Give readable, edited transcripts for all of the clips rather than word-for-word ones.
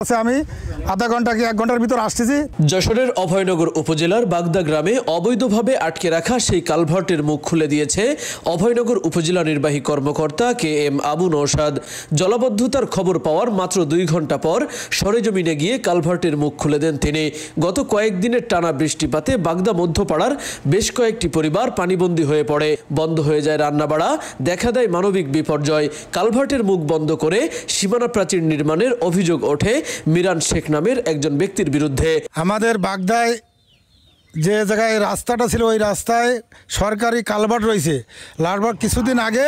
আমি আধা ঘন্টা কি 1 ঘন্টার ভিতর আসতেছি। যশোরের অভয়নগর উপজেলার বাগদা গ্রামে অবৈধভাবে আটকে রাখা সেই কালভার্টের মুখ খুলে দিয়েছে অভয়নগর উপজেলা নির্বাহী কর্মকর্তা KM আবু নওশাদ। জলাবদ্ধতার খবর পাওয়ার মাত্র 2 ঘন্টা পর সরেজমিনে গিয়ে কালভার্টের মুখ খুলে দেন তিনি। গত কয়েকদিনের টানা বৃষ্টিপাতে বাগদা মধ্যপাড়ার বেশ কয়েকটি পরিবার পানিবন্দী হয়ে পড়ে। বন্ধ হয়ে যায় রান্নাবাড়া, দেখা দেয় মানবিক বিপর্যয়। কালভার্টের মুখ বন্ধ করে সীমানা প্রাচীর নির্মাণের অভিযোগ ওঠে মিরান শেখ নামের একজন ব্যক্তির বিরুদ্ধে। আমাদের বাগদায় যে জায়গায় রাস্তাটা ছিল ওই রাস্তায় সরকারি কালভার্ট রয়েছে। লালবাগ কিছুদিন আগে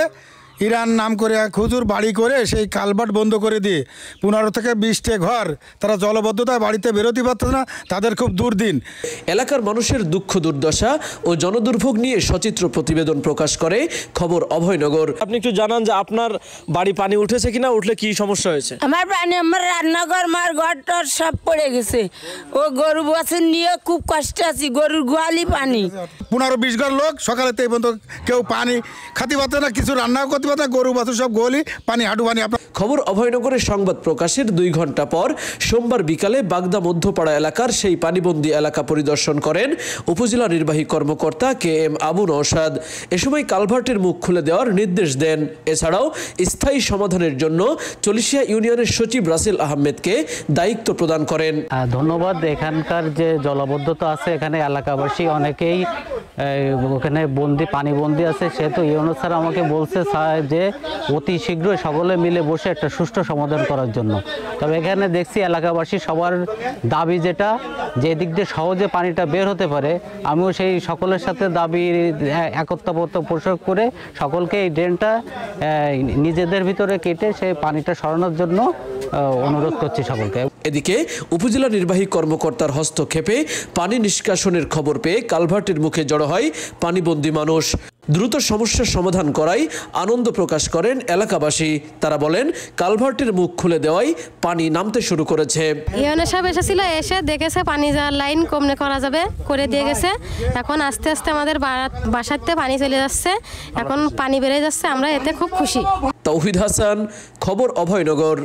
ইরান নাম করে এক হুজুর বাড়ি করে সেই কালভার্ট বন্ধ করে দিয়ে 15 থেকে 20টা ঘর তারা জলবদ্ধতায় বাড়িতে বেরোতে পারতেছে না, তাদের খুব দুর্দিন। এলাকার মানুষের দুঃখ দুর্দশা ও জনদুর্ভোগ নিয়ে সচিত্র প্রতিবেদন প্রকাশ করে খবর অভয়নগর। আপনি একটু জানান যে আপনার বাড়ি পানি উঠেছে কিনা, উঠলে কি সমস্যা হয়েছে? আমার পানি, আমার রান্নাঘর, মার ঘর সব পড়ে গেছে। ও গরু বাছুর নিয়ে খুব কষ্ট আছি, গরুর গোয়ালি পানি। 15-20 ঘর লোক সকালে এই পর্যন্ত কেউ পানি খাতে পারছে না, কিছু রান্নাও করতে পারছে না, গরু বাছুর সব গোয়ালি পানি, হাঁটু পানি। খবর অভয়নগরের সংবাদ প্রকাশের 2 ঘন্টা পর সোমবার বিকালে বাগদা মধ্যপাড়া এলাকার সেই পানিবন্দী এলাকা পরিদর্শন করেন উপজেলা নির্বাহী কর্মকর্তা KM আবু নওশাদ। এ সময় কালভার্টের মুখ খুলে দেওয়ার নির্দেশ দেন। এছাড়াও স্থায়ী সমাধানের জন্য চলিশিয়া ইউনিয়নের সচিব রাসেল আহমেদকে দায়িত্ব প্রদান করেন। ধন্যবাদ। এখানকার যে জলাবদ্ধতা আছে, এখানে এলাকাবাসী অনেকেই ওখানে পানিবন্দী আছে, সেহেতু ইউনুস স্যার আমাকে বলছে যে অতি শীঘ্রই সকলে মিলে বসে একটা সুষ্ঠু সমাধান করার জন্য। তবে এখানে দেখছি এলাকাবাসী সবার দাবি যেটা, যে দিক দিয়ে সহজে পানিটা বের হতে পারে, আমিও সেই সকলের সাথে দাবি একত্রবদ্ধ পোষণ করে সকলকে এই ড্রেনটা নিজেদের ভিতরে কেটে সেই পানিটা সরানোর জন্য অনুরোধ করছি সকলকে। এদিকে উপজেলা নির্বাহী কর্মকর্তার হস্তক্ষেপে পানি নিষ্কাশনের খবর পেয়ে কালভার্টের মুখে জড়ো হয় পানিবন্দী মানুষ। দ্রুত সমস্যার সমাধান করায় আনন্দ প্রকাশ করেন এলাকাবাসী। তারা বলেন কালভার্টের মুখ খুলে দেওয়ায় পানি নামতে শুরু করেছে। ইউনো সাহেব এসেছিল, এসে দেখেছে পানি যাওয়ার লাইন কমনে করা যাবে, করে দিয়ে গেছে। এখন আস্তে আস্তে আমাদের বাসাতে পানি চলে যাচ্ছে, এখন পানি বেড়ে যাচ্ছে, আমরা এতে খুব খুশি। তৌহিদ হাসান, খবর অভয়নগর।